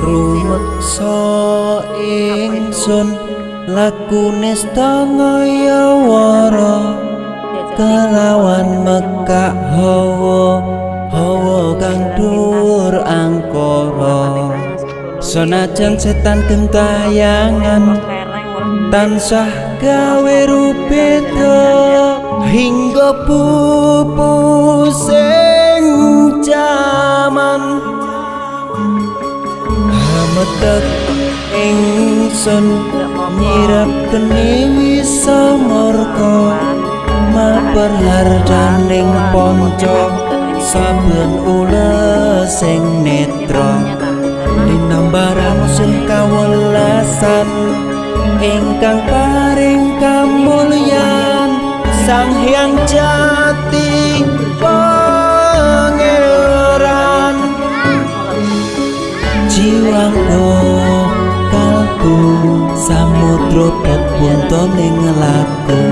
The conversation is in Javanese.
rumeksa ingsun lakune stangaya wara kelawan mekak hawa kang dur angkara senajan setan gentayangan tansah gawe rupeda hingga pupusing jaman hametek ingsun nyirap geni wisamorka maperhardaning ponco saben ules sing netra linambaran sing kawelasan ingkang paring kamulyan Sang Hyang Jati Pangeran jiwaku kalbu samudra pepunto ning laku